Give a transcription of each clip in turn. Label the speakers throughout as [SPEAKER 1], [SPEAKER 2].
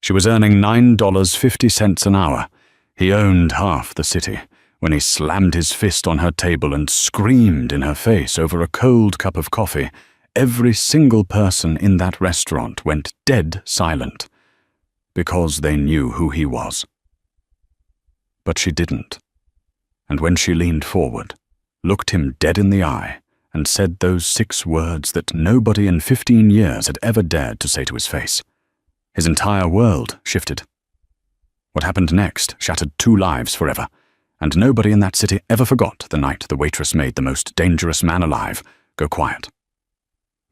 [SPEAKER 1] She was earning $9.50 an hour. He owned half the city when he slammed his fist on her table and screamed in her face over a cold cup of coffee. Every single person in that restaurant went dead silent because they knew who he was. But she didn't. And when she leaned forward, looked him dead in the eye, and said those 6 words that nobody in 15 years had ever dared to say to his face, his entire world shifted. What happened next shattered 2 lives forever, and nobody in that city ever forgot the night the waitress made the most dangerous man alive go quiet.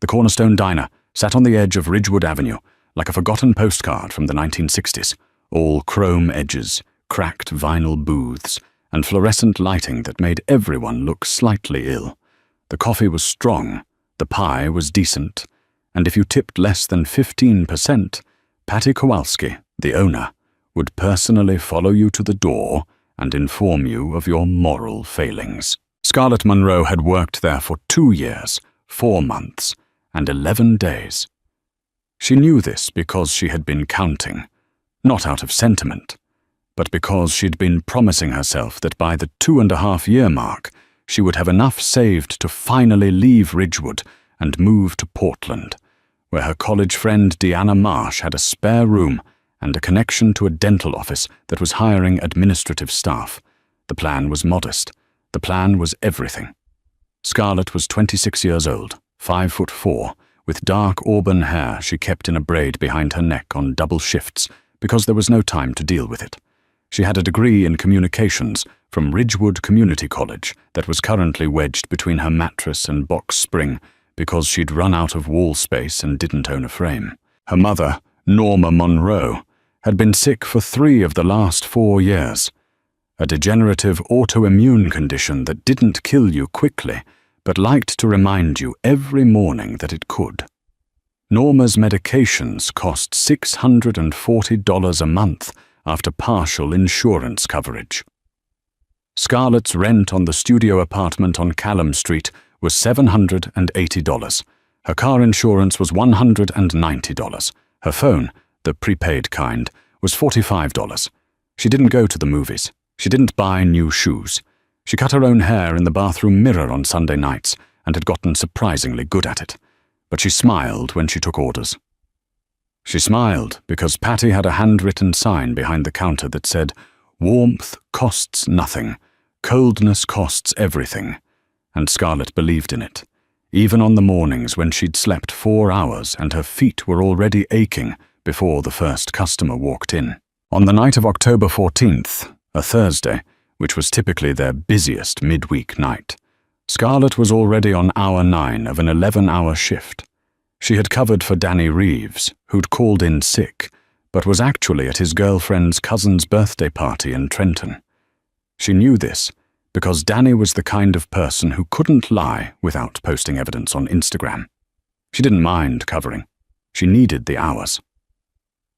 [SPEAKER 1] The Cornerstone Diner sat on the edge of Ridgewood Avenue, like a forgotten postcard from the 1960s, all chrome edges, cracked vinyl booths, and fluorescent lighting that made everyone look slightly ill. The coffee was strong, the pie was decent, and if you tipped less than 15%, Patty Kowalski, the owner, would personally follow you to the door and inform you of your moral failings. Scarlett Monroe had worked there for 2 years, 4 months, and 11 days. She knew this because she had been counting, not out of sentiment, but because she'd been promising herself that by the 2.5-year mark, she would have enough saved to finally leave Ridgewood and move to Portland, where her college friend Deanna Marsh had a spare room and a connection to a dental office that was hiring administrative staff. The plan was modest. The plan was everything. Scarlett was 26 years old, 5'4", with dark auburn hair she kept in a braid behind her neck on double shifts because there was no time to deal with it. She had a degree in communications from Ridgewood Community College that was currently wedged between her mattress and box spring because she'd run out of wall space and didn't own a frame. Her mother, Norma Monroe, had been sick for 3 of the last 4 years, a degenerative autoimmune condition that didn't kill you quickly, but liked to remind you every morning that it could. Norma's medications cost $640 a month after partial insurance coverage. Scarlett's rent on the studio apartment on Callum Street was $780. Her car insurance was $190. Her phone, the prepaid kind, was $45. She didn't go to the movies. She didn't buy new shoes. She cut her own hair in the bathroom mirror on Sunday nights and had gotten surprisingly good at it. But she smiled when she took orders. She smiled because Patty had a handwritten sign behind the counter that said, "Warmth costs nothing. Coldness costs everything." And Scarlett believed in it, even on the mornings when she'd slept 4 hours and her feet were already aching before the first customer walked in. On the night of October 14th, a Thursday, which was typically their busiest midweek night, Scarlett was already on hour 9 of an 11-hour shift. She had covered for Danny Reeves, who'd called in sick, but was actually at his girlfriend's cousin's birthday party in Trenton. She knew this because Danny was the kind of person who couldn't lie without posting evidence on Instagram. She didn't mind covering. She needed the hours.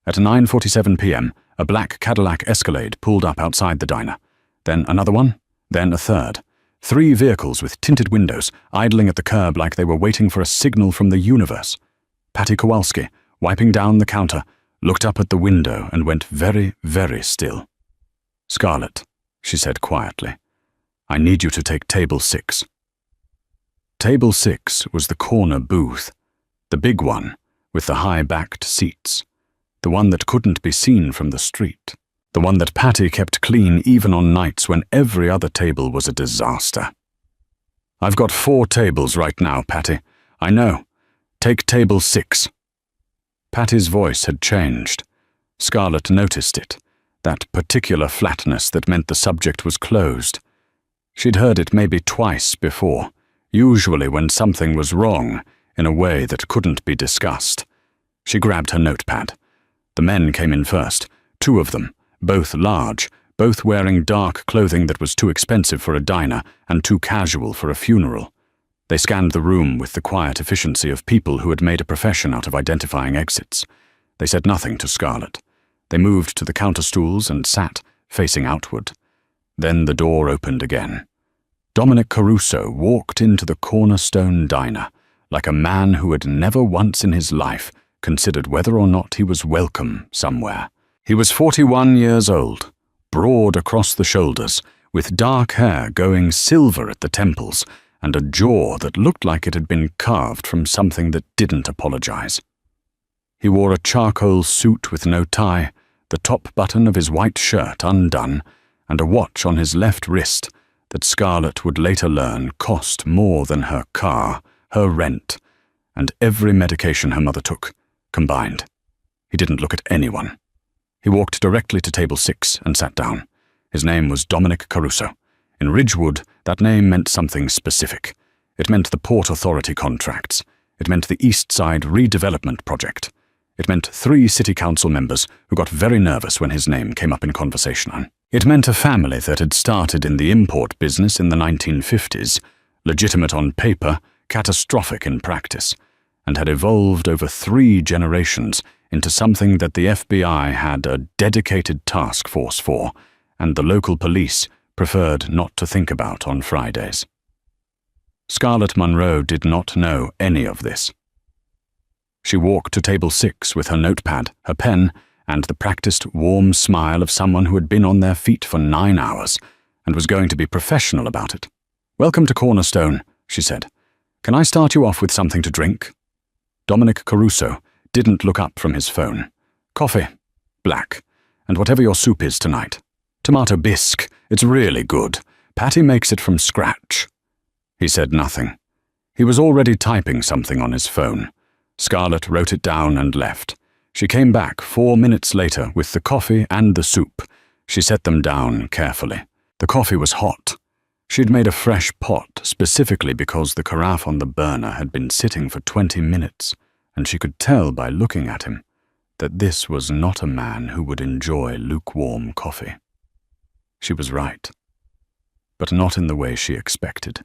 [SPEAKER 1] At 9:47 p.m., a black Cadillac Escalade pulled up outside the diner. Then another one, then a third. 3 vehicles with tinted windows, idling at the curb like they were waiting for a signal from the universe. Patty Kowalski, wiping down the counter, looked up at the window and went very, very still. "Scarlett," she said quietly, "I need you to take table 6. Table 6 was the corner booth, the big one with the high-backed seats, the one that couldn't be seen from the street. The one that Patty kept clean even on nights when every other table was a disaster. "I've got 4 tables right now, Patty. I know. Take table 6. Patty's voice had changed. Scarlett noticed it, that particular flatness that meant the subject was closed. She'd heard it maybe twice before, usually when something was wrong in a way that couldn't be discussed. She grabbed her notepad. The men came in first, 2 of them. Both large, both wearing dark clothing that was too expensive for a diner and too casual for a funeral. They scanned the room with the quiet efficiency of people who had made a profession out of identifying exits. They said nothing to Scarlett. They moved to the counter stools and sat, facing outward. Then the door opened again. Dominic Caruso walked into the Cornerstone Diner like a man who had never once in his life considered whether or not he was welcome somewhere. He was 41 years old, broad across the shoulders, with dark hair going silver at the temples, and a jaw that looked like it had been carved from something that didn't apologize. He wore a charcoal suit with no tie, the top button of his white shirt undone, and a watch on his left wrist that Scarlett would later learn cost more than her car, her rent, and every medication her mother took, combined. He didn't look at anyone. He walked directly to table 6 and sat down. His name was Dominic Caruso. In Ridgewood, that name meant something specific. It meant the Port Authority contracts. It meant the East Side redevelopment project. It meant 3 city council members who got very nervous when his name came up in conversation. It meant a family that had started in the import business in the 1950s, legitimate on paper, catastrophic in practice, and had evolved over 3 generations into something that the FBI had a dedicated task force for, and the local police preferred not to think about on Fridays. Scarlett Munro did not know any of this. She walked to table 6 with her notepad, her pen, and the practiced warm smile of someone who had been on their feet for 9 hours and was going to be professional about it. "Welcome to Cornerstone," she said. "Can I start you off with something to drink?" Dominic Caruso didn't look up from his phone. "Coffee, black, and whatever your soup is tonight. Tomato bisque, it's really good. Patty makes it from scratch." He said nothing. He was already typing something on his phone. Scarlett wrote it down and left. She came back 4 minutes later with the coffee and the soup. She set them down carefully. The coffee was hot. She'd made a fresh pot specifically because the carafe on the burner had been sitting for 20 minutes, and she could tell by looking at him that this was not a man who would enjoy lukewarm coffee. She was right, but not in the way she expected.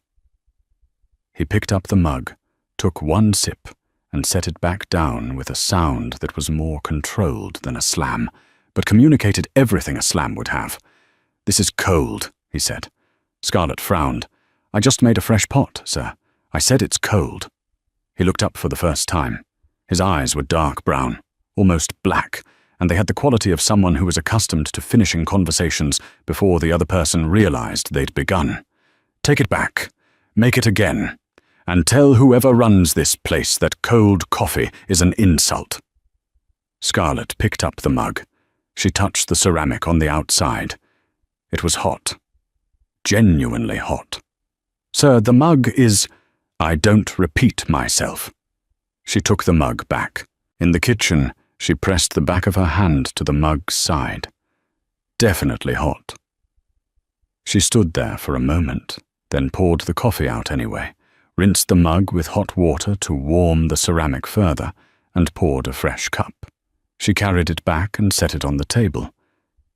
[SPEAKER 1] He picked up the mug, took 1 sip, and set it back down with a sound that was more controlled than a slam, but communicated everything a slam would have. "This is cold," he said. Scarlett frowned. "I just made a fresh pot, sir. I said it's cold." He looked up for the first time. His eyes were dark brown, almost black, and they had the quality of someone who was accustomed to finishing conversations before the other person realized they'd begun. "Take it back. Make it again. And tell whoever runs this place that cold coffee is an insult." Scarlett picked up the mug. She touched the ceramic on the outside. It was hot. Genuinely hot. "Sir, the mug is—" "I don't repeat myself." She took the mug back. In the kitchen, she pressed the back of her hand to the mug's side. Definitely hot. She stood there for a moment, then poured the coffee out anyway, rinsed the mug with hot water to warm the ceramic further, and poured a fresh cup. She carried it back and set it on the table.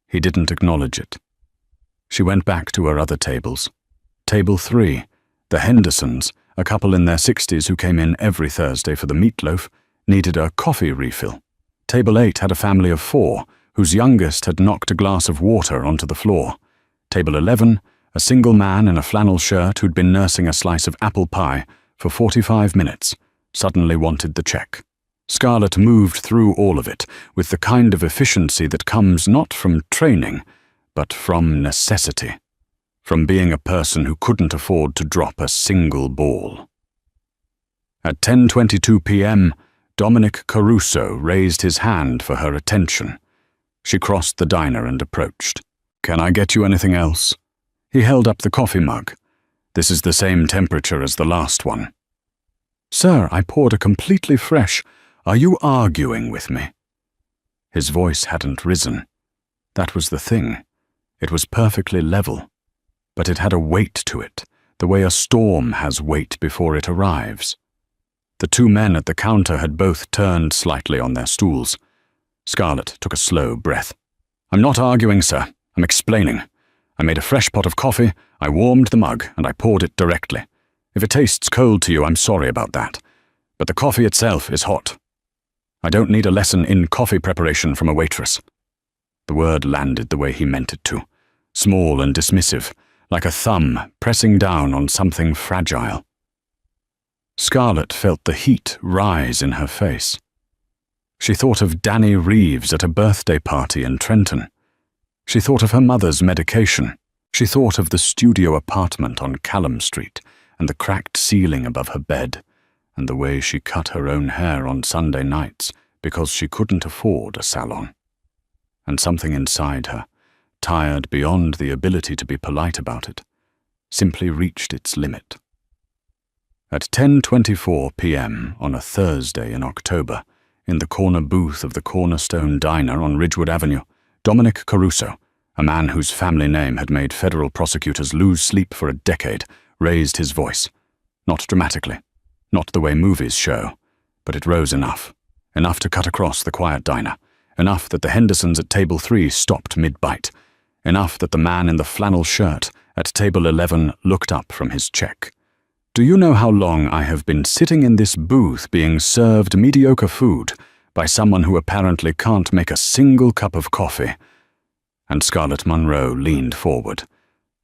[SPEAKER 1] He didn't acknowledge it. She went back to her other tables. Table 3, the Hendersons, a couple in their 60s who came in every Thursday for the meatloaf, needed a coffee refill. Table 8 had a family of 4, whose youngest had knocked a glass of water onto the floor. Table 11, a single man in a flannel shirt who'd been nursing a slice of apple pie for 45 minutes, suddenly wanted the check. Scarlett moved through all of it with the kind of efficiency that comes not from training, but from necessity, from being a person who couldn't afford to drop a single ball. At 10:22 p.m., Dominic Caruso raised his hand for her attention. She crossed the diner and approached. "Can I get you anything else?" He held up the coffee mug. "This is the same temperature as the last one." "Sir, I poured a completely fresh. Are you arguing with me?" His voice hadn't risen. That was the thing. It was perfectly level. But it had a weight to it, the way a storm has weight before it arrives. The 2 men at the counter had both turned slightly on their stools. Scarlett took a slow breath. "I'm not arguing, sir. I'm explaining. I made a fresh pot of coffee, I warmed the mug, and I poured it directly. If it tastes cold to you, I'm sorry about that. But the coffee itself is hot. I don't need a lesson in coffee preparation from a waitress." The word landed the way he meant it to, small and dismissive, like a thumb pressing down on something fragile. Scarlett felt the heat rise in her face. She thought of Danny Reeves at a birthday party in Trenton. She thought of her mother's medication. She thought of the studio apartment on Callum Street and the cracked ceiling above her bed, and the way she cut her own hair on Sunday nights because she couldn't afford a salon. And something inside her, tired beyond the ability to be polite about it, simply reached its limit. At 10:24 p.m. on a Thursday in October, in the corner booth of the Cornerstone Diner on Ridgewood Avenue, Dominic Caruso, a man whose family name had made federal prosecutors lose sleep for a decade, raised his voice. Not dramatically, not the way movies show, but it rose enough to cut across the quiet diner, enough that the Hendersons at table 3 stopped mid-bite, enough that the man in the flannel shirt at table 11 looked up from his check. "Do you know how long I have been sitting in this booth being served mediocre food by someone who apparently can't make a single cup of coffee?" And Scarlett Munro leaned forward,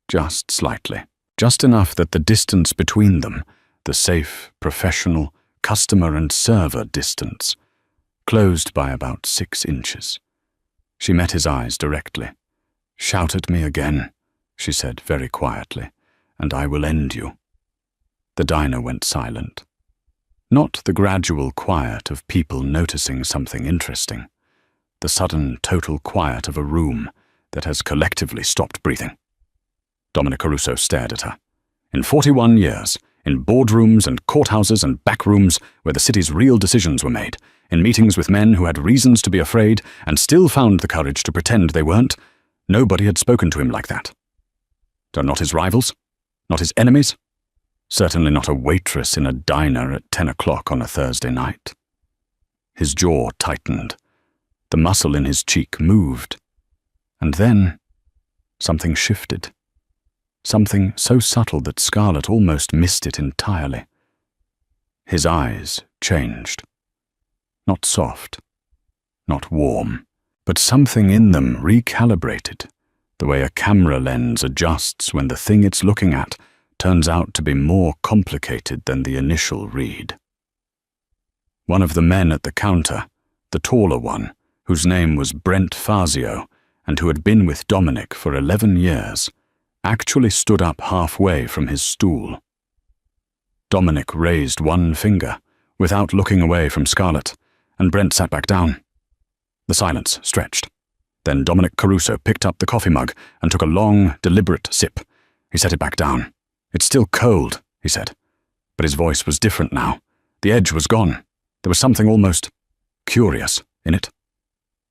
[SPEAKER 1] just slightly, just enough that the distance between them, the safe, professional, customer and server distance, closed by about 6 inches. She met his eyes directly. "Shout at me again," she said very quietly, "and I will end you." The diner went silent. Not the gradual quiet of people noticing something interesting, the sudden total quiet of a room that has collectively stopped breathing. Dominic Caruso stared at her. In 41 years, in boardrooms and courthouses and back rooms where the city's real decisions were made, in meetings with men who had reasons to be afraid and still found the courage to pretend they weren't, nobody had spoken to him like that. Not his rivals, not his enemies, certainly not a waitress in a diner at 10 o'clock on a Thursday night. His jaw tightened. The muscle in his cheek moved. And then something shifted. Something so subtle that Scarlett almost missed it entirely. His eyes changed. Not soft, not warm, but something in them recalibrated, the way a camera lens adjusts when the thing it's looking at turns out to be more complicated than the initial read. One of the men at the counter, the taller one, whose name was Brent Fazio, and who had been with Dominic for 11 years, actually stood up halfway from his stool. Dominic raised one finger, without looking away from Scarlett, and Brent sat back down. The silence stretched. Then Dominic Caruso picked up the coffee mug and took a long, deliberate sip. He set it back down. "It's still cold," he said. But his voice was different now. The edge was gone. There was something almost curious in it.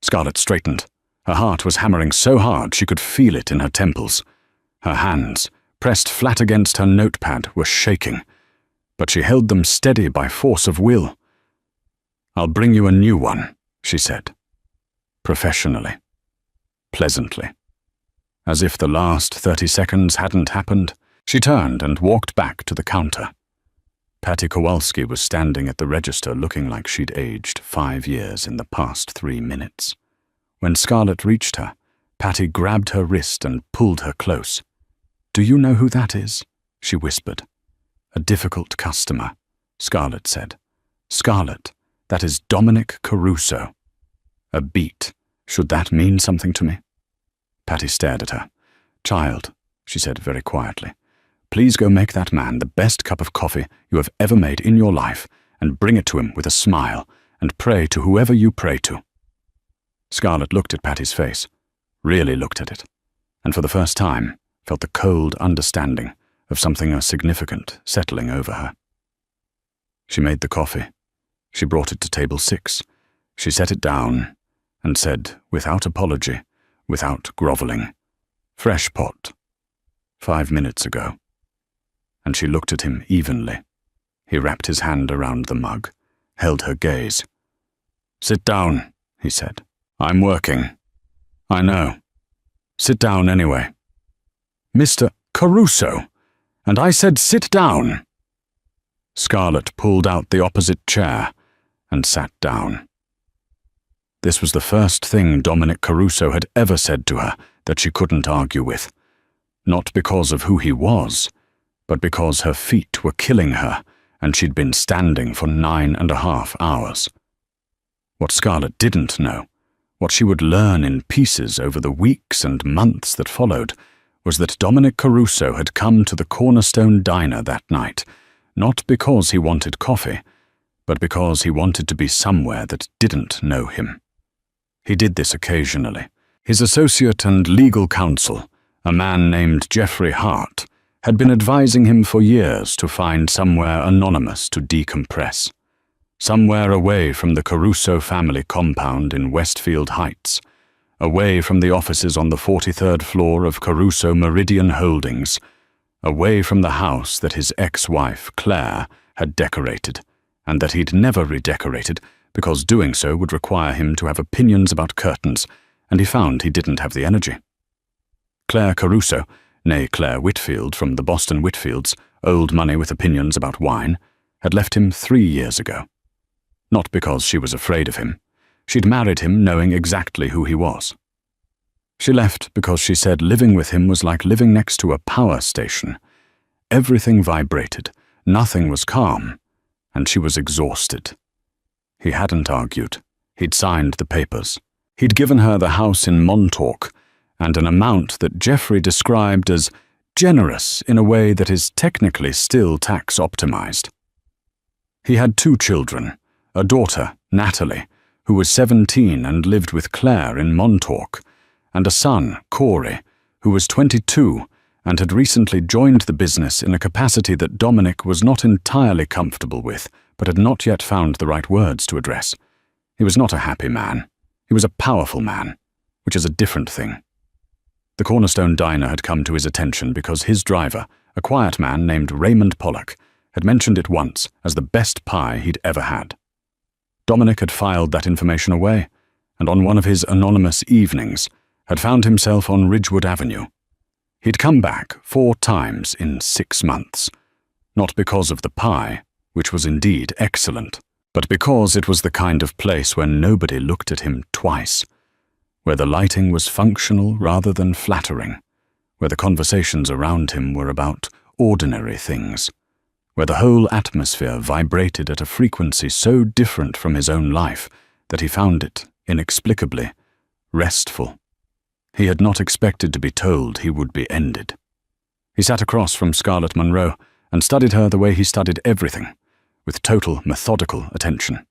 [SPEAKER 1] Scarlett straightened. Her heart was hammering so hard she could feel it in her temples. Her hands, pressed flat against her notepad, were shaking, but she held them steady by force of will. "I'll bring you a new one," she said. Professionally. Pleasantly. As if the last 30 seconds hadn't happened, she turned and walked back to the counter. Patty Kowalski was standing at the register looking like she'd aged 5 years in the past 3 minutes. When Scarlett reached her, Patty grabbed her wrist and pulled her close. "Do you know who that is?" she whispered. "A difficult customer," Scarlett said. "Scarlett, that is Dominic Caruso." A beat. Should that mean something to me? Patty stared at her. "Child," she said very quietly, "please go make that man the best cup of coffee you have ever made in your life and bring it to him with a smile and pray to whoever you pray to." Scarlett looked at Patty's face, really looked at it, and for the first time felt the cold understanding of something significant settling over her. She made the coffee. She brought it to table 6. She set it down and said, without apology, without groveling, "Fresh pot. 5 minutes ago." And she looked at him evenly. He wrapped his hand around the mug, held her gaze. "Sit down," he said. "I'm working." "I know. Sit down anyway." "Mr. Caruso, and I said sit down." Scarlett pulled out the opposite chair and sat down. This was the first thing Dominic Caruso had ever said to her that she couldn't argue with, not because of who he was, but because her feet were killing her and she'd been standing for 9.5 hours. What Scarlett didn't know, what she would learn in pieces over the weeks and months that followed, was that Dominic Caruso had come to the Cornerstone Diner that night, not because he wanted coffee, but because he wanted to be somewhere that didn't know him. He did this occasionally. His associate and legal counsel, a man named Jeffrey Hart, had been advising him for years to find somewhere anonymous to decompress. Somewhere away from the Caruso family compound in Westfield Heights, away from the offices on the 43rd floor of Caruso Meridian Holdings, away from the house that his ex-wife, Claire, had decorated, and that he'd never redecorated because doing so would require him to have opinions about curtains, and he found he didn't have the energy. Claire Caruso, née Claire Whitfield from the Boston Whitfields, old money with opinions about wine, had left him 3 years ago. Not because she was afraid of him. She'd married him knowing exactly who he was. She left because she said living with him was like living next to a power station. Everything vibrated, nothing was calm, and she was exhausted. He hadn't argued. He'd signed the papers. He'd given her the house in Montauk, and an amount that Jeffrey described as generous in a way that is technically still tax-optimized. He had 2 children, a daughter, Natalie, who was 17 and lived with Claire in Montauk, and a son, Corey, who was 22 and had recently joined the business in a capacity that Dominic was not entirely comfortable with, but had not yet found the right words to address. He was not a happy man. He was a powerful man, which is a different thing. The Cornerstone Diner had come to his attention because his driver, a quiet man named Raymond Pollock, had mentioned it once as the best pie he'd ever had. Dominic had filed that information away, and on one of his anonymous evenings had found himself on Ridgewood Avenue. He'd come back 4 times in 6 months, not because of the pie, which was indeed excellent, but because it was the kind of place where nobody looked at him twice, where the lighting was functional rather than flattering, where the conversations around him were about ordinary things, where the whole atmosphere vibrated at a frequency so different from his own life that he found it, inexplicably, restful. He had not expected to be told he would be ended. He sat across from Scarlett Monroe and studied her the way he studied everything, with total methodical attention.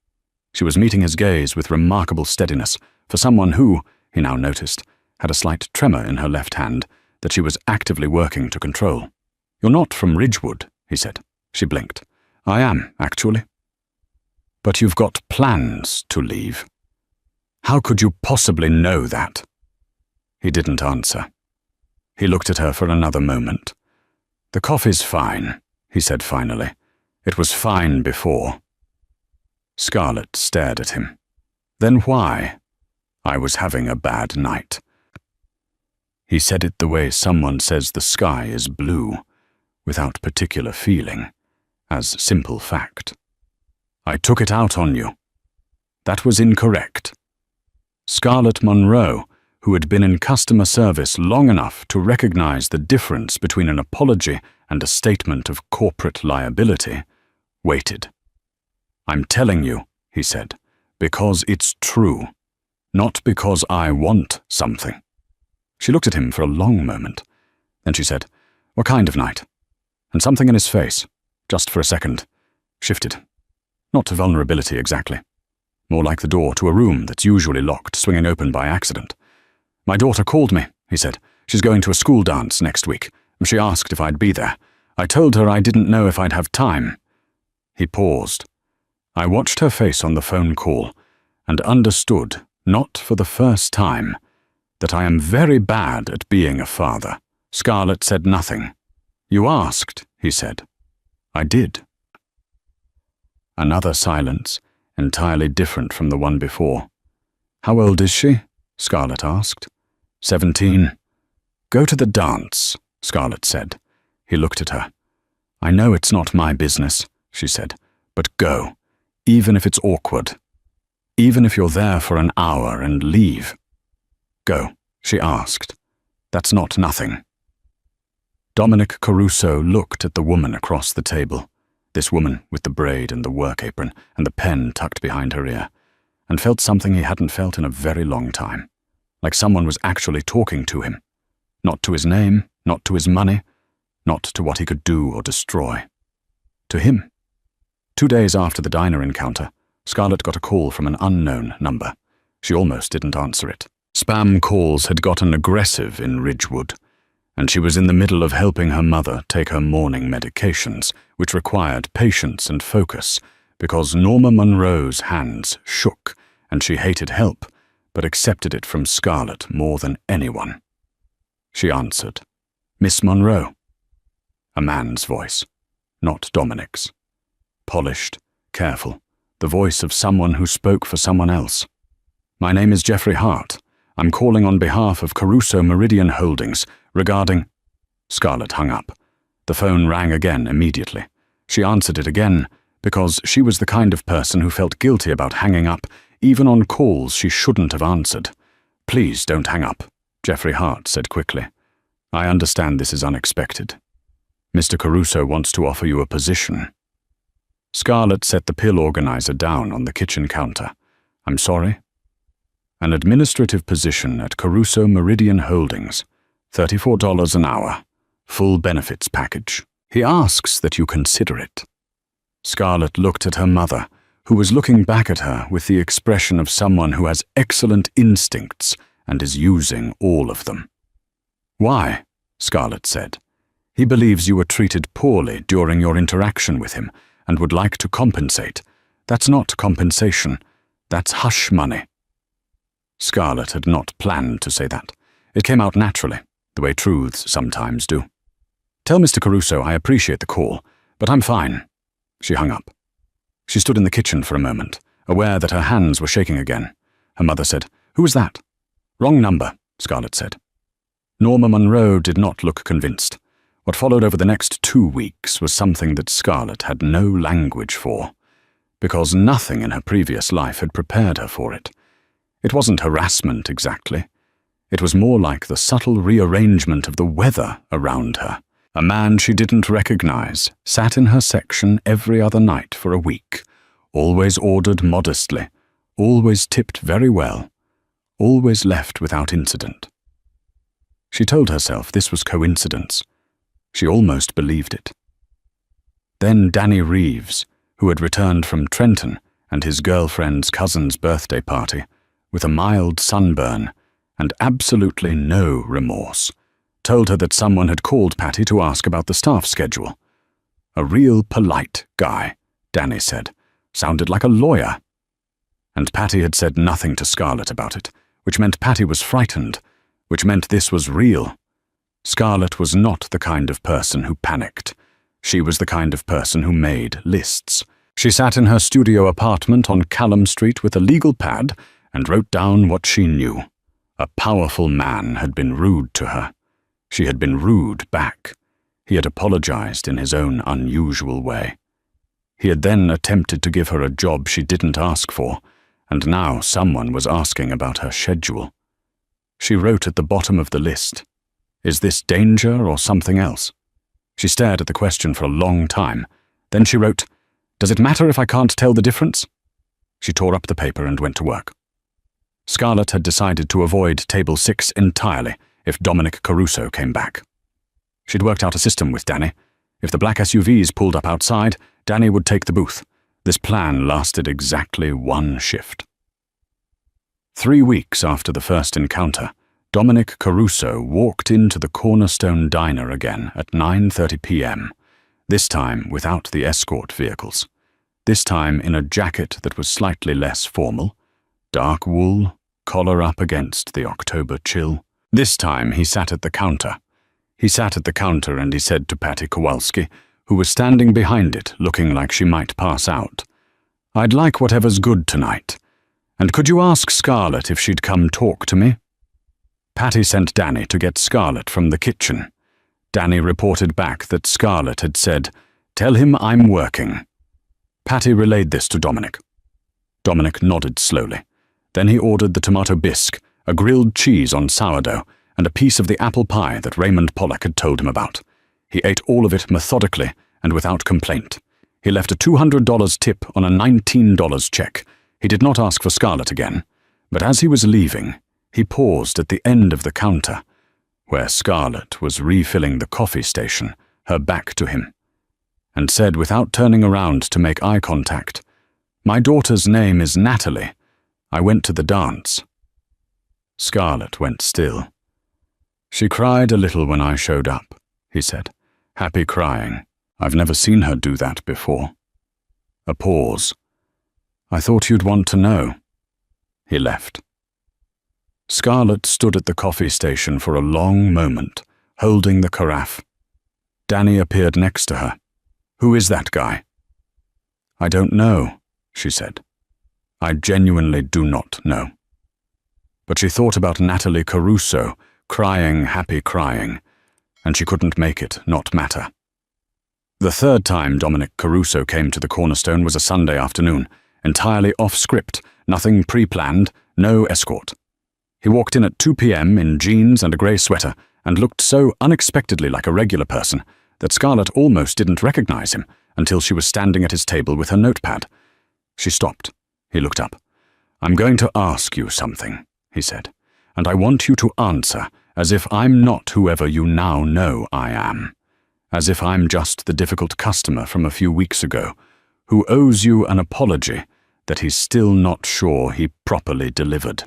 [SPEAKER 1] She was meeting his gaze with remarkable steadiness for someone who, he now noticed, had a slight tremor in her left hand that she was actively working to control. "You're not from Ridgewood," he said. She blinked. "I am, actually." "But you've got plans to leave. How could you possibly know that?" He didn't answer. He looked at her for another moment. "The coffee's fine," he said finally. "It was fine before." Scarlett stared at him. "Then why?" "I was having a bad night." He said it the way someone says the sky is blue, without particular feeling, as simple fact. "I took it out on you." That was incorrect. Scarlett Monroe, who had been in customer service long enough to recognize the difference between an apology and a statement of corporate liability, waited. "I'm telling you," he said, "because it's true, not because I want something." She looked at him for a long moment. Then she said, "What kind of night?" And something in his face, just for a second, shifted. Not to vulnerability exactly. More like the door to a room that's usually locked, swinging open by accident. "My daughter called me," he said. "She's going to a school dance next week. She asked if I'd be there. I told her I didn't know if I'd have time." He paused. I watched her face on the phone call and understood, not for the first time, that I am very bad at being a father. Scarlett said nothing. "You asked," he said. "I did." Another silence, entirely different from the one before. "How old is she?" Scarlett asked. 17. "Go to the dance," Scarlett said. He looked at her. "I know it's not my business," she said, "but go, even if it's awkward. Even if you're there for an hour and leave." "Go," she asked. "That's not nothing." Dominic Caruso looked at the woman across the table, this woman with the braid and the work apron and the pen tucked behind her ear, and felt something he hadn't felt in a very long time, like someone was actually talking to him, not to his name, not to his money, not to what he could do or destroy. To him. 2 days after the diner encounter, Scarlett got a call from an unknown number. She almost didn't answer it. Spam calls had gotten aggressive in Ridgewood, and she was in the middle of helping her mother take her morning medications, which required patience and focus, because Norma Monroe's hands shook, and she hated help, but accepted it from Scarlett more than anyone. She answered. "Miss Monroe." A man's voice, not Dominic's. Polished, careful, the voice of someone who spoke for someone else. "My name is Jeffrey Hart. I'm calling on behalf of Caruso Meridian Holdings regarding—" Scarlett hung up. The phone rang again immediately. She answered it again because she was the kind of person who felt guilty about hanging up, even on calls she shouldn't have answered. "Please don't hang up," Jeffrey Hart said quickly. "I understand this is unexpected. Mr. Caruso wants to offer you a position." Scarlett set the pill organizer down on the kitchen counter. "I'm sorry?" "An administrative position at Caruso Meridian Holdings, $34 an hour, full benefits package. He asks that you consider it." Scarlett looked at her mother, who was looking back at her with the expression of someone who has excellent instincts and is using all of them. "Why?" Scarlett said. "He believes you were treated poorly during your interaction with him and would like to compensate. That's not compensation. That's hush money." Scarlett had not planned to say that. It came out naturally, the way truths sometimes do. "Tell Mr. Caruso I appreciate the call, but I'm fine." She hung up. She stood in the kitchen for a moment, aware that her hands were shaking again. Her mother said, "Who was that?" "Wrong number," Scarlett said. Norma Monroe did not look convinced. What followed over the next 2 weeks was something that Scarlett had no language for, because nothing in her previous life had prepared her for it. It wasn't harassment exactly. It was more like the subtle rearrangement of the weather around her. A man she didn't recognize sat in her section every other night for a week, always ordered modestly, always tipped very well, always left without incident. She told herself this was coincidence. She almost believed it. Then Danny Reeves, who had returned from Trenton and his girlfriend's cousin's birthday party, with a mild sunburn and absolutely no remorse, told her that someone had called Patty to ask about the staff schedule. A real polite guy, Danny said. Sounded like a lawyer. And Patty had said nothing to Scarlett about it, which meant Patty was frightened, which meant this was real. Scarlett was not the kind of person who panicked. She was the kind of person who made lists. She sat in her studio apartment on Callum Street with a legal pad and wrote down what she knew. A powerful man had been rude to her. She had been rude back. He had apologized in his own unusual way. He had then attempted to give her a job she didn't ask for, and now someone was asking about her schedule. She wrote at the bottom of the list, "Is this danger or something else?" She stared at the question for a long time. Then she wrote, "Does it matter if I can't tell the difference?" She tore up the paper and went to work. Scarlett had decided to avoid Table 6 entirely if Dominic Caruso came back. She'd worked out a system with Danny. If the black SUVs pulled up outside, Danny would take the booth. This plan lasted exactly 1 shift. 3 weeks after the first encounter, Dominic Caruso walked into the Cornerstone Diner again at 9:30 p.m., this time without the escort vehicles. This time in a jacket that was slightly less formal, dark wool, collar up against the October chill. This time he sat at the counter. He sat at the counter and he said to Patty Kowalski, who was standing behind it looking like she might pass out, "I'd like whatever's good tonight. And could you ask Scarlett if she'd come talk to me?" Patty sent Danny to get Scarlett from the kitchen. Danny reported back that Scarlett had said, "Tell him I'm working." Patty relayed this to Dominic. Dominic nodded slowly. Then he ordered the tomato bisque, a grilled cheese on sourdough, and a piece of the apple pie that Raymond Pollack had told him about. He ate all of it methodically and without complaint. He left a $200 tip on a $19 check. He did not ask for Scarlett again, but as he was leaving, he paused at the end of the counter, where Scarlett was refilling the coffee station, her back to him, and said without turning around to make eye contact, "My daughter's name is Natalie. I went to the dance." Scarlett went still. "She cried a little when I showed up," he said, happy crying. "I've never seen her do that before." A pause. "I thought you'd want to know." He left. Scarlett stood at the coffee station for a long moment, holding the carafe. Danny appeared next to her. "Who is that guy?" "I don't know," she said. "I genuinely do not know." But she thought about Natalie Caruso, crying, happy crying, and she couldn't make it not matter. The third time Dominic Caruso came to the Cornerstone was a Sunday afternoon, entirely off script, nothing pre-planned, no escort. He walked in at 2 p.m. in jeans and a grey sweater and looked so unexpectedly like a regular person that Scarlett almost didn't recognize him until she was standing at his table with her notepad. She stopped. He looked up. "I'm going to ask you something," he said, "and I want you to answer as if I'm not whoever you now know I am, as if I'm just the difficult customer from a few weeks ago who owes you an apology that he's still not sure he properly delivered."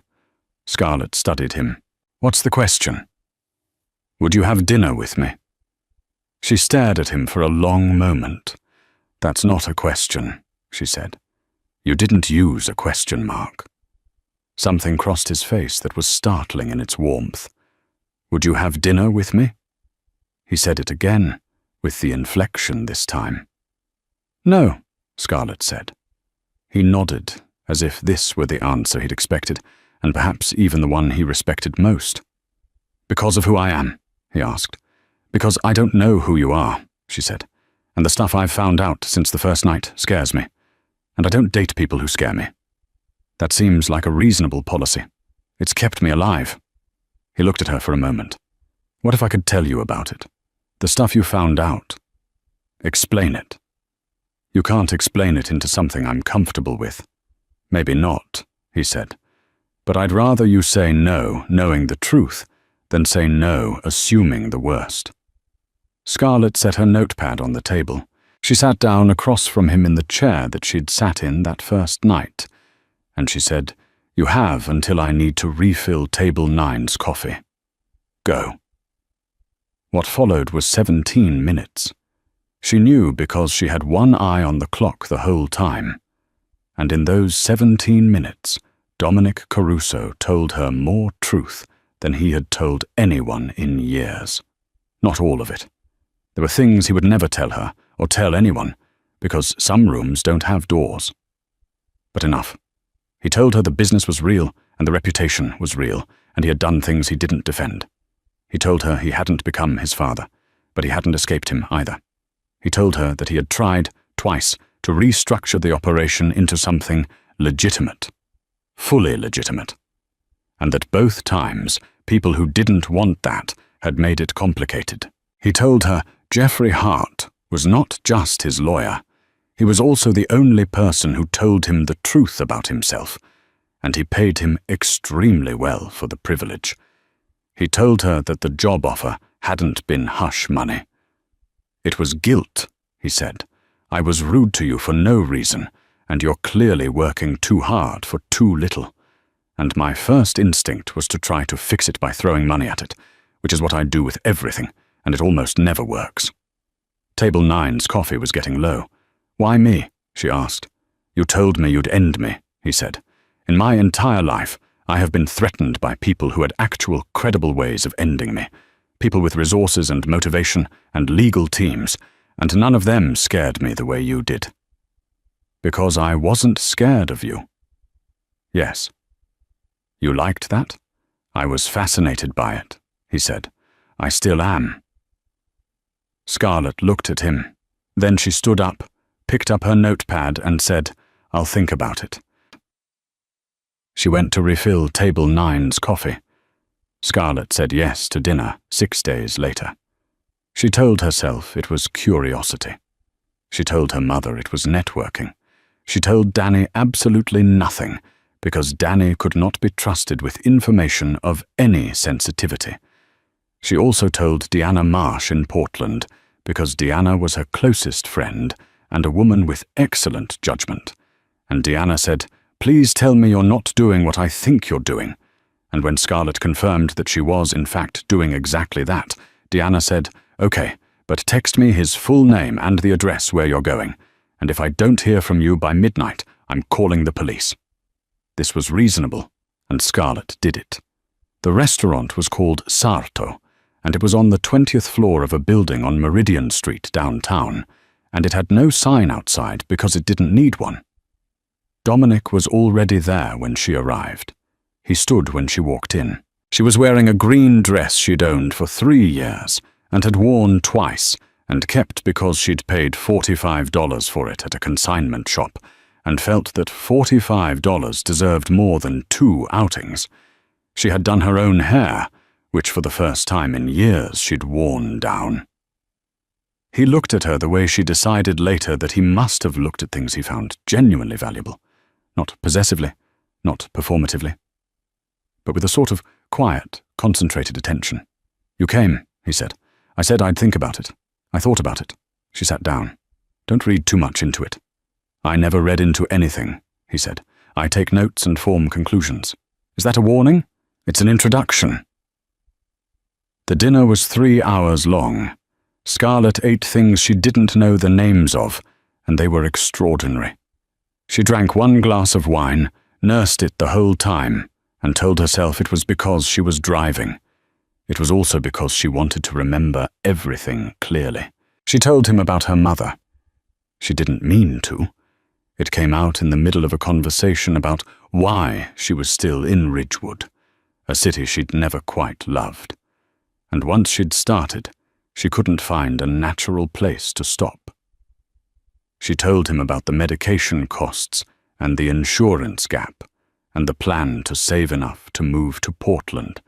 [SPEAKER 1] Scarlett studied him. "What's the question?" "Would you have dinner with me?" She stared at him for a long moment. "That's not a question," she said. "You didn't use a question mark." Something crossed his face that was startling in its warmth. "Would you have dinner with me?" He said it again, with the inflection this time. "No," Scarlett said. He nodded, as if this were the answer he'd expected, and perhaps even the one he respected most. "Because of who I am?" he asked. "Because I don't know who you are," she said, "and the stuff I've found out since the first night scares me, and I don't date people who scare me. That seems like a reasonable policy. It's kept me alive." He looked at her for a moment. "What if I could tell you about it? The stuff you found out. Explain it." "You can't explain it into something I'm comfortable with." "Maybe not," he said. "But I'd rather you say no, knowing the truth, than say no, assuming the worst." Scarlett set her notepad on the table. She sat down across from him in the chair that she'd sat in that first night, and she said, "You have until I need to refill Table 9's coffee. Go." What followed was 17 minutes. She knew because she had one eye on the clock the whole time. And in those 17 minutes, Dominic Caruso told her more truth than he had told anyone in years. Not all of it. There were things he would never tell her, or tell anyone, because some rooms don't have doors. But enough. He told her the business was real, and the reputation was real, and he had done things he didn't defend. He told her he hadn't become his father, but he hadn't escaped him either. He told her that he had tried, twice, to restructure the operation into something legitimate. Fully legitimate. And that both times, people who didn't want that had made it complicated. He told her Jeffrey Hart was not just his lawyer. He was also the only person who told him the truth about himself, and he paid him extremely well for the privilege. He told her that the job offer hadn't been hush money. "It was guilt," he said. "I was rude to you for no reason, and you're clearly working too hard for too little. And my first instinct was to try to fix it by throwing money at it, which is what I do with everything, and it almost never works." Table 9's coffee was getting low. "Why me?" she asked. "You told me you'd end me," he said. "In my entire life, I have been threatened by people who had actual, credible ways of ending me, people with resources and motivation and legal teams, and none of them scared me the way you did." "Because I wasn't scared of you." "Yes." "You liked that?" "I was fascinated by it," he said. "I still am." Scarlett looked at him. Then she stood up, picked up her notepad and said, "I'll think about it." She went to refill Table 9's coffee. Scarlett said yes to dinner 6 days later. She told herself it was curiosity. She told her mother it was networking. She told Danny absolutely nothing, because Danny could not be trusted with information of any sensitivity. She also told Deanna Marsh in Portland, because Deanna was her closest friend and a woman with excellent judgment. And Deanna said, "Please tell me you're not doing what I think you're doing." And when Scarlett confirmed that she was, in fact, doing exactly that, Deanna said, "Okay, but text me his full name and the address where you're going. And if I don't hear from you by midnight, I'm calling the police." This was reasonable, and Scarlett did it. The restaurant was called Sarto, and it was on the 20th floor of a building on Meridian Street downtown, and it had no sign outside because it didn't need one. Dominic was already there when she arrived. He stood when she walked in. She was wearing a green dress she'd owned for 3 years and had worn twice and kept because she'd paid $45 for it at a consignment shop and felt that $45 deserved more than 2 outings. She had done her own hair, which for the first time in years she'd worn down. He looked at her the way she decided later that he must have looked at things he found genuinely valuable, not possessively, not performatively, but with a sort of quiet, concentrated attention. "You came," he said. "I said I'd think about it. I thought about it." She sat down. "Don't read too much into it." "I never read into anything," he said. "I take notes and form conclusions." "Is that a warning?" "It's an introduction." The dinner was 3 hours long. Scarlett ate things she didn't know the names of, and they were extraordinary. She drank 1 glass of wine, nursed it the whole time, and told herself it was because she was driving. It was also because she wanted to remember everything clearly. She told him about her mother. She didn't mean to. It came out in the middle of a conversation about why she was still in Ridgewood, a city she'd never quite loved. And once she'd started, she couldn't find a natural place to stop. She told him about the medication costs and the insurance gap, and the plan to save enough to move to Portland,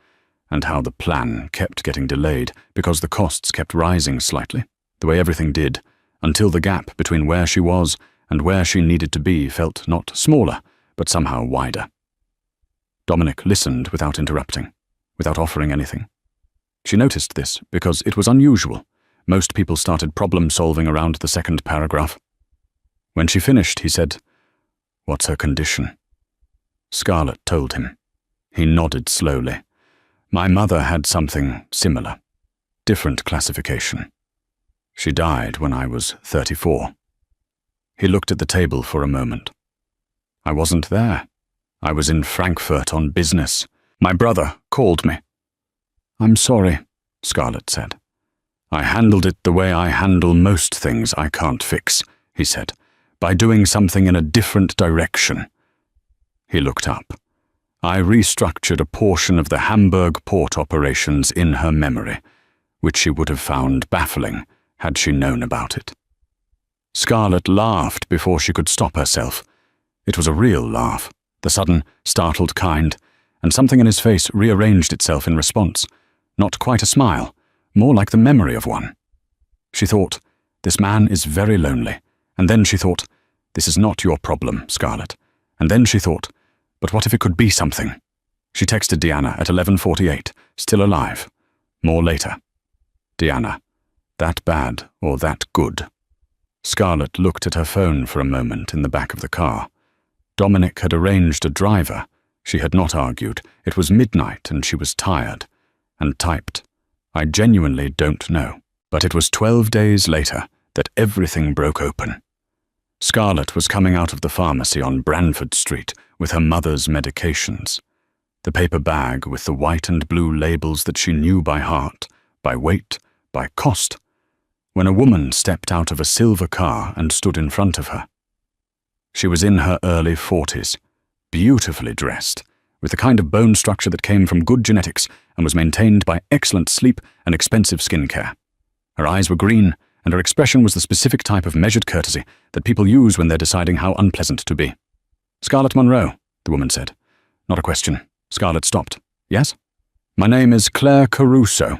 [SPEAKER 1] and how the plan kept getting delayed because the costs kept rising slightly, the way everything did, until the gap between where she was and where she needed to be felt not smaller, but somehow wider. Dominic listened without interrupting, without offering anything. She noticed this because it was unusual. Most people started problem-solving around the second paragraph. When she finished, he said, "What's her condition?" Scarlett told him. He nodded slowly. "My mother had something similar. Different classification. She died when I was 34. He looked at the table for a moment. "I wasn't there. I was in Frankfurt on business. My brother called me." "I'm sorry," Scarlett said. "I handled it the way I handle most things I can't fix," he said, "by doing something in a different direction." He looked up. "I restructured a portion of the Hamburg port operations in her memory, which she would have found baffling had she known about it." Scarlett laughed before she could stop herself. It was a real laugh, the sudden, startled kind, and something in his face rearranged itself in response. Not quite a smile, more like the memory of one. She thought, "This man is very lonely," and then she thought, "This is not your problem, Scarlett," and then she thought, "But what if it could be something?" She texted Deanna at 11:48, still alive. More later. "Deanna, that bad or that good?" Scarlett looked at her phone for a moment in the back of the car. Dominic had arranged a driver. She had not argued. It was midnight and she was tired. And typed, "I genuinely don't know." But it was 12 days later that everything broke open. Scarlett was coming out of the pharmacy on Branford Street with her mother's medications. The paper bag with the white and blue labels that she knew by heart, by weight, by cost, when a woman stepped out of a silver car and stood in front of her. She was in her early 40s, beautifully dressed, with the kind of bone structure that came from good genetics and was maintained by excellent sleep and expensive skincare. Her eyes were green, and her expression was the specific type of measured courtesy that people use when they're deciding how unpleasant to be. "Scarlett Monroe," the woman said. Not a question. Scarlett stopped. "Yes?" "My name is Claire Caruso."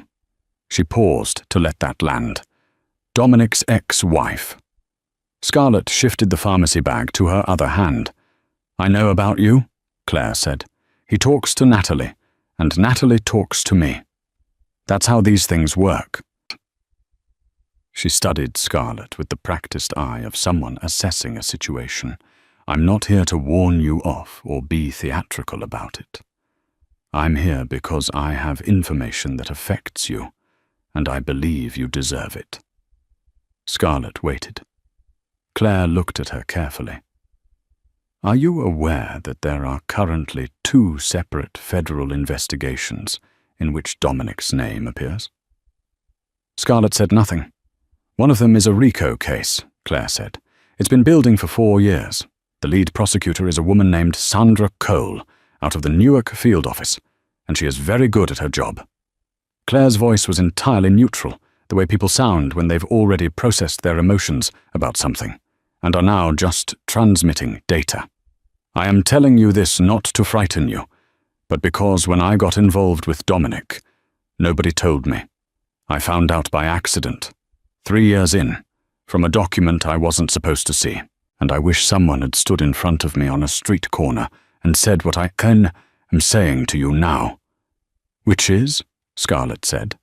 [SPEAKER 1] She paused to let that land. "Dominic's ex-wife." Scarlett shifted the pharmacy bag to her other hand. "I know about you," Claire said. "He talks to Natalie, and Natalie talks to me. That's how these things work." She studied Scarlett with the practiced eye of someone assessing a situation. "I'm not here to warn you off or be theatrical about it. I'm here because I have information that affects you, and I believe you deserve it." Scarlett waited. Claire looked at her carefully. "Are you aware that there are currently 2 separate federal investigations in which Dominic's name appears?" Scarlett said nothing. "One of them is a RICO case," Claire said. "It's been building for 4 years. The lead prosecutor is a woman named Sandra Cole, out of the Newark field office, and she is very good at her job." Claire's voice was entirely neutral, the way people sound when they've already processed their emotions about something, and are now just transmitting data. "I am telling you this not to frighten you, but because when I got involved with Dominic, nobody told me. I found out by accident, 3 years in, from a document I wasn't supposed to see, and I wish someone had stood in front of me on a street corner and said what I am saying to you now." "Which is," Scarlett said,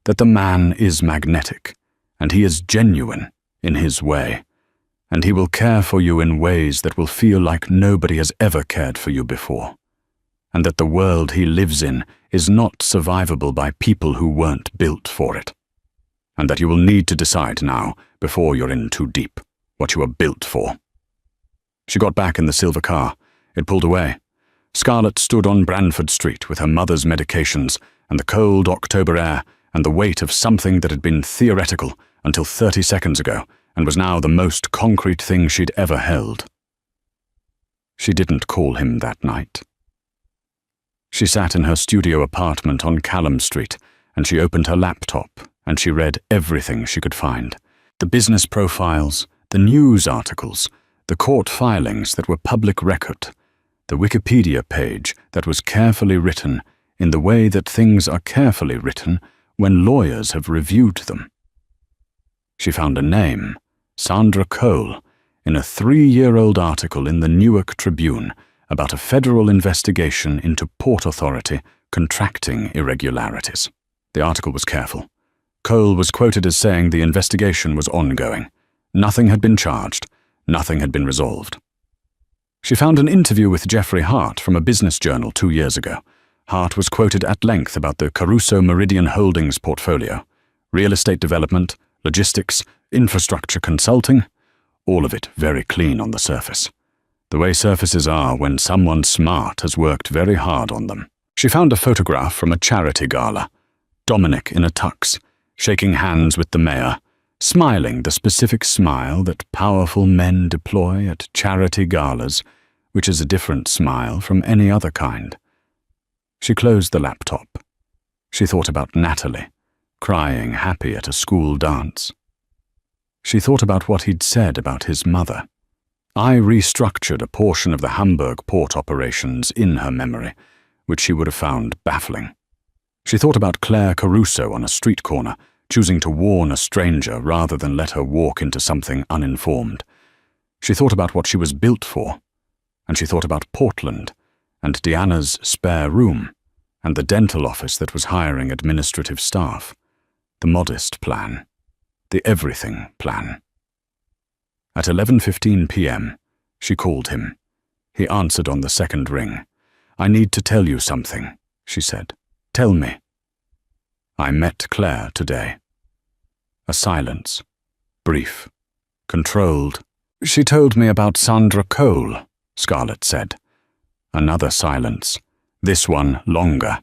[SPEAKER 1] "that the man is magnetic, and he is genuine in his way, and he will care for you in ways that will feel like nobody has ever cared for you before, and that the world he lives in is not survivable by people who weren't built for it, and that you will need to decide now, before you're in too deep, what you are built for." She got back in the silver car. It pulled away. Scarlett stood on Branford Street with her mother's medications and the cold October air and the weight of something that had been theoretical until 30 seconds ago and was now the most concrete thing she'd ever held. She didn't call him that night. She sat in her studio apartment on Callum Street, and she opened her laptop, and she read everything she could find. The business profiles, the news articles, the court filings that were public record, the Wikipedia page that was carefully written in the way that things are carefully written when lawyers have reviewed them. She found a name, Sandra Cole, in a 3-year-old article in the Newark Tribune about a federal investigation into Port Authority contracting irregularities. The article was careful. Cole was quoted as saying the investigation was ongoing. Nothing had been charged. Nothing had been resolved. She found an interview with Jeffrey Hart from a business journal 2 years ago. Hart was quoted at length about the Caruso Meridian Holdings portfolio, real estate development, logistics, infrastructure consulting, all of it very clean on the surface. The way surfaces are when someone smart has worked very hard on them. She found a photograph from a charity gala. Dominic in a tux, shaking hands with the mayor, smiling the specific smile that powerful men deploy at charity galas, which is a different smile from any other kind. She closed the laptop. She thought about Natalie, crying happy at a school dance. She thought about what he'd said about his mother. I restructured a portion of the Hamburg port operations in her memory, which she would have found baffling. She thought about Claire Caruso on a street corner, choosing to warn a stranger rather than let her walk into something uninformed. She thought about what she was built for, and she thought about Portland, and Deanna's spare room, and the dental office that was hiring administrative staff, the modest plan, the everything plan. At 11:15 p.m., she called him. He answered on the second ring. "I need to tell you something," she said. "Tell me." "I met Claire today." A silence, brief, controlled. "She told me about Sandra Cole," Scarlett said. Another silence, this one longer.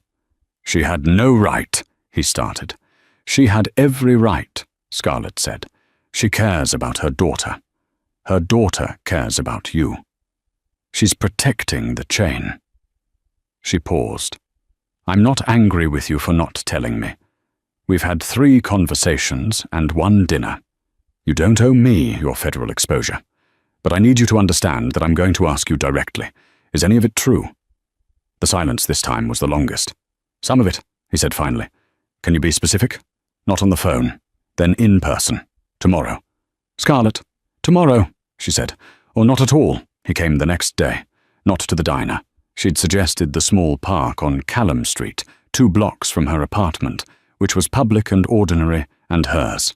[SPEAKER 1] "She had no right," he started. "She had every right," Scarlett said. "She cares about her daughter. Her daughter cares about you. She's protecting the chain." She paused. "I'm not angry with you for not telling me. We've had 3 conversations and 1 dinner. You don't owe me your federal exposure. But I need you to understand that I'm going to ask you directly. Is any of it true?" The silence this time was the longest. "Some of it," he said finally. "Can you be specific?" "Not on the phone. Then in person. Tomorrow." "Scarlett, "Tomorrow," she said, "or not at all." He came the next day, not to the diner. She'd suggested the small park on Callum Street, 2 blocks from her apartment, which was public and ordinary and hers.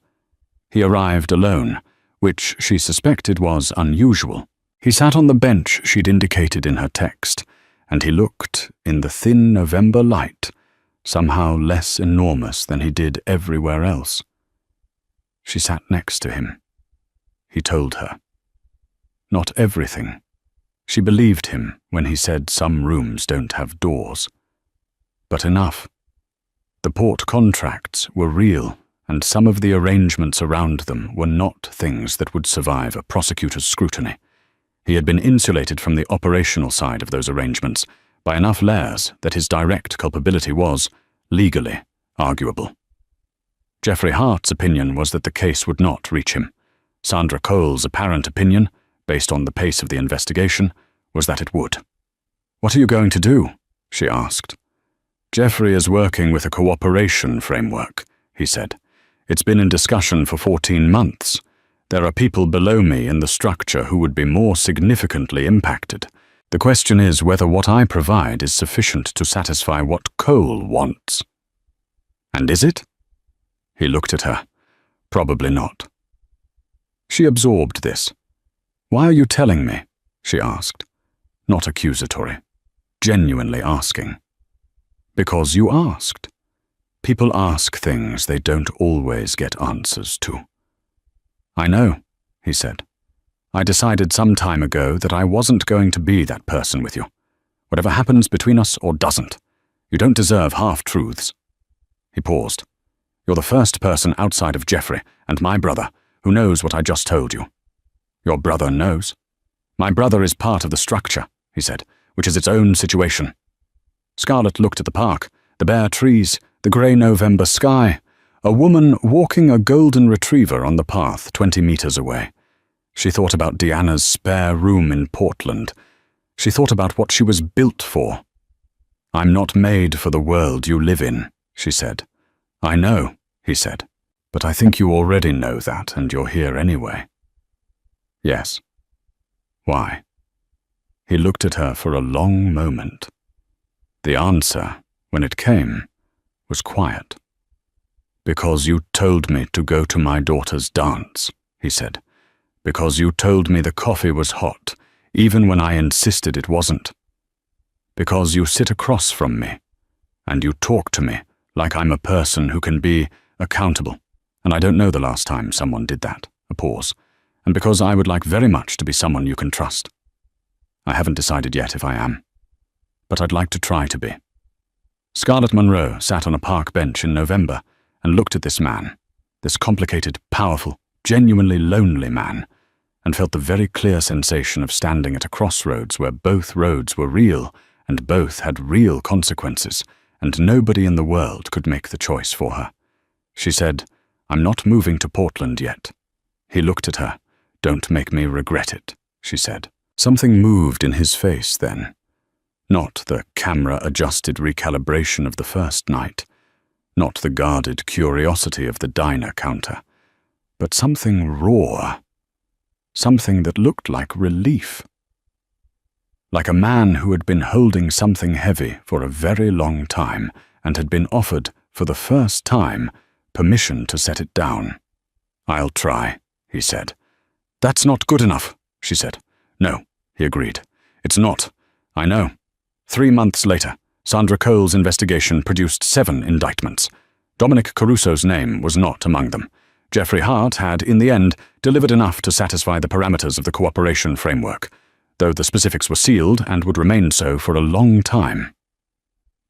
[SPEAKER 1] He arrived alone, which she suspected was unusual. He sat on the bench she'd indicated in her text, and he looked, in the thin November light, somehow less enormous than he did everywhere else. She sat next to him. He told her. Not everything. She believed him when he said some rooms don't have doors. But enough. The port contracts were real, and some of the arrangements around them were not things that would survive a prosecutor's scrutiny. He had been insulated from the operational side of those arrangements by enough layers that his direct culpability was, legally, arguable. Geoffrey Hart's opinion was that the case would not reach him. Sandra Cole's apparent opinion, based on the pace of the investigation, was that it would. "What are you going to do?" she asked. "Geoffrey is working with a cooperation framework," he said. "It's been in discussion for 14 months. There are people below me in the structure who would be more significantly impacted. The question is whether what I provide is sufficient to satisfy what Cole wants." "And is it?" He looked at her. "Probably not." She absorbed this. "Why are you telling me?" she asked. Not accusatory. Genuinely asking. "Because you asked. People ask things they don't always get answers to." "I know," he said. "I decided some time ago that I wasn't going to be that person with you. Whatever happens between us or doesn't, you don't deserve half-truths." He paused. "You're the first person outside of Geoffrey and my brother who knows what I just told you." "Your brother knows." "My brother is part of the structure," he said, "which is its own situation." Scarlett looked at the park, the bare trees, the grey November sky, a woman walking a golden retriever on the path 20 meters away. She thought about Deanna's spare room in Portland. She thought about what she was built for. "I'm not made for the world you live in," she said. "I know," he said, "but I think you already know that and you're here anyway." "Yes." "Why?" He looked at her for a long moment. The answer, when it came, was quiet. "Because you told me to go to my daughter's dance," he said. "Because you told me the coffee was hot, even when I insisted it wasn't. Because you sit across from me, and you talk to me like I'm a person who can be accountable, and I don't know the last time someone did that." A pause. "And because I would like very much to be someone you can trust. I haven't decided yet if I am, but I'd like to try to be." Scarlett Munro sat on a park bench in November and looked at this man, this complicated, powerful, genuinely lonely man, and felt the very clear sensation of standing at a crossroads where both roads were real and both had real consequences, and nobody in the world could make the choice for her. She said, "I'm not moving to Portland yet." He looked at her. "Don't make me regret it," she said. Something moved in his face then. Not the camera-adjusted recalibration of the first night, not the guarded curiosity of the diner counter, but something raw, something that looked like relief. Like a man who had been holding something heavy for a very long time and had been offered, for the first time, permission to set it down. "I'll try," he said. "That's not good enough," she said. "No," he agreed. "It's not. I know." 3 months later, Sandra Cole's investigation produced 7 indictments. Dominic Caruso's name was not among them. Geoffrey Hart had, in the end, delivered enough to satisfy the parameters of the cooperation framework, though the specifics were sealed and would remain so for a long time.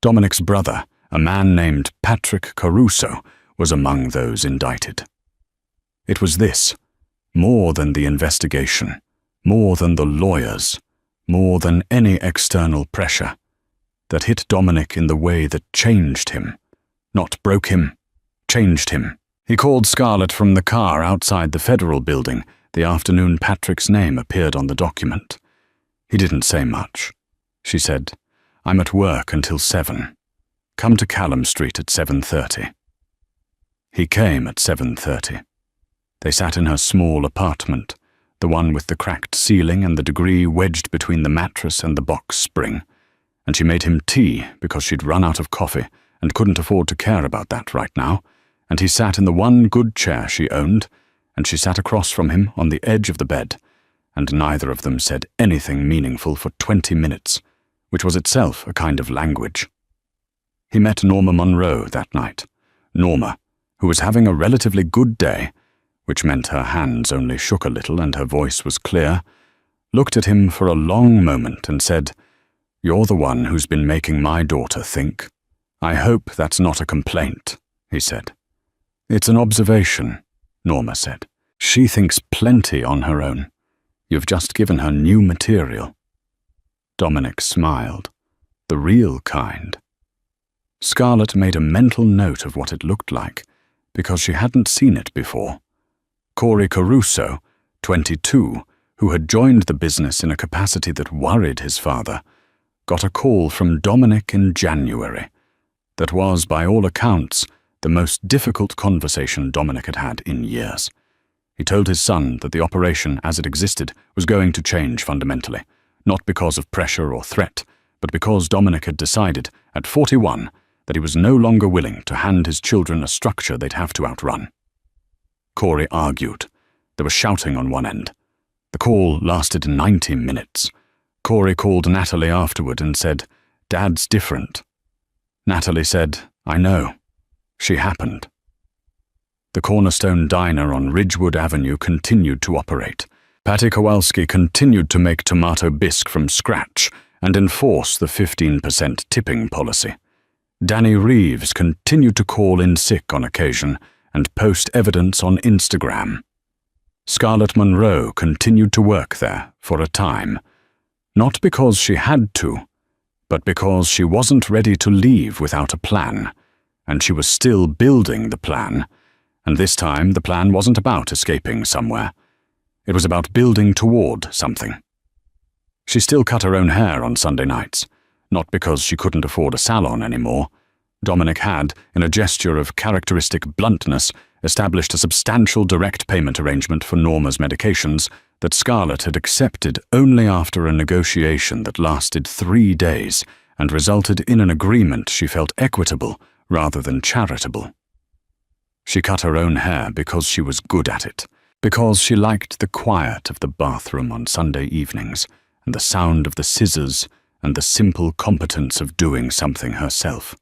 [SPEAKER 1] Dominic's brother, a man named Patrick Caruso, was among those indicted. It was this, more than the investigation, more than the lawyers, more than any external pressure, that hit Dominic in the way that changed him. Not broke him, changed him. He called Scarlett from the car outside the Federal Building the afternoon Patrick's name appeared on the document. He didn't say much. She said, "I'm at work until 7. Come to Callum Street at 7:30. He came at 7:30. They sat in her small apartment, the one with the cracked ceiling and the degree wedged between the mattress and the box spring. And she made him tea because she'd run out of coffee and couldn't afford to care about that right now, and he sat in the one good chair she owned, and she sat across from him on the edge of the bed, and neither of them said anything meaningful for 20 minutes, which was itself a kind of language. He met Norma Monroe that night. Norma, who was having a relatively good day, which meant her hands only shook a little and her voice was clear, looked at him for a long moment and said, "You're the one who's been making my daughter think." "I hope that's not a complaint," he said. "It's an observation," Norma said. "She thinks plenty on her own. You've just given her new material." Dominic smiled. The real kind. Scarlett made a mental note of what it looked like, because she hadn't seen it before. Corey Caruso, 22, who had joined the business in a capacity that worried his father, got a call from Dominic in January. That was, by all accounts, the most difficult conversation Dominic had had in years. He told his son that the operation as it existed was going to change fundamentally, not because of pressure or threat, but because Dominic had decided, at 41, that he was no longer willing to hand his children a structure they'd have to outrun. Corey argued. There was shouting on one end. The call lasted 90 minutes. Corey called Natalie afterward and said, "Dad's different." Natalie said, "I know. She happened." The Cornerstone Diner on Ridgewood Avenue continued to operate. Patty Kowalski continued to make tomato bisque from scratch and enforce the 15% tipping policy. Danny Reeves continued to call in sick on occasion and post evidence on Instagram. Scarlett Monroe continued to work there for a time, not because she had to, but because she wasn't ready to leave without a plan, and she was still building the plan, and this time the plan wasn't about escaping somewhere. It was about building toward something. She still cut her own hair on Sunday nights, not because she couldn't afford a salon anymore. Dominic had, in a gesture of characteristic bluntness, established a substantial direct payment arrangement for Norma's medications that Scarlett had accepted only after a negotiation that lasted 3 days and resulted in an agreement she felt equitable rather than charitable. She cut her own hair because she was good at it, because she liked the quiet of the bathroom on Sunday evenings and the sound of the scissors and the simple competence of doing something herself.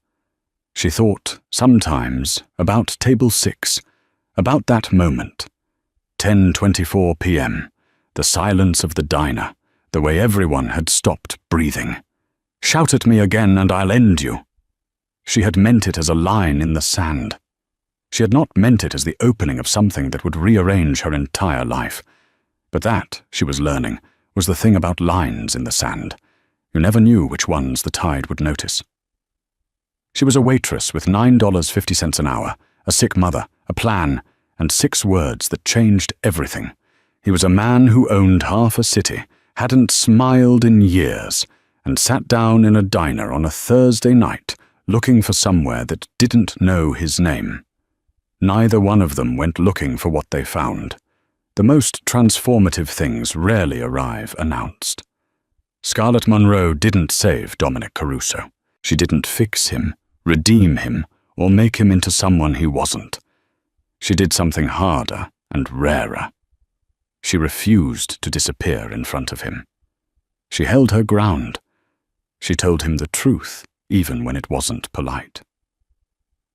[SPEAKER 1] She thought, sometimes, about Table 6, about that moment. 10:24 p.m., the silence of the diner, the way everyone had stopped breathing. "Shout at me again and I'll end you." She had meant it as a line in the sand. She had not meant it as the opening of something that would rearrange her entire life. But that, she was learning, was the thing about lines in the sand. You never knew which ones the tide would notice. She was a waitress with $9.50 an hour, a sick mother, a plan, and 6 words that changed everything. He was a man who owned half a city, hadn't smiled in years, and sat down in a diner on a Thursday night looking for somewhere that didn't know his name. Neither one of them went looking for what they found. The most transformative things rarely arrive announced. Scarlett Monroe didn't save Dominic Caruso. She didn't fix him, redeem him, or make him into someone he wasn't. She did something harder and rarer. She refused to disappear in front of him. She held her ground. She told him the truth, even when it wasn't polite.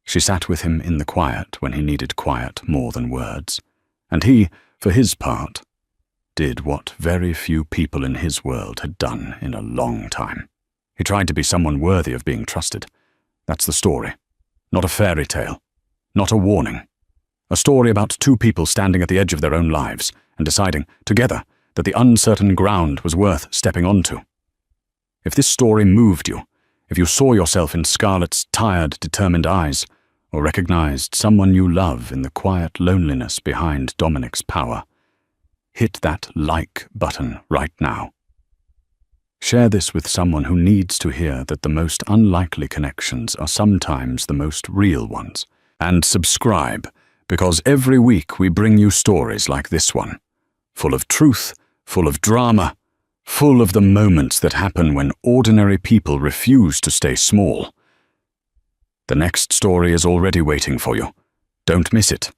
[SPEAKER 1] She sat with him in the quiet when he needed quiet more than words, and he, for his part, did what very few people in his world had done in a long time. He tried to be someone worthy of being trusted. That's the story. Not a fairy tale. Not a warning. A story about 2 people standing at the edge of their own lives and deciding, together, that the uncertain ground was worth stepping onto. If this story moved you, if you saw yourself in Scarlett's tired, determined eyes, or recognized someone you love in the quiet loneliness behind Dominic's power, hit that like button right now. Share this with someone who needs to hear that the most unlikely connections are sometimes the most real ones. And subscribe, because every week we bring you stories like this one. full of truth, full of drama, full of the moments that happen when ordinary people refuse to stay small. The next story is already waiting for you. Don't miss it.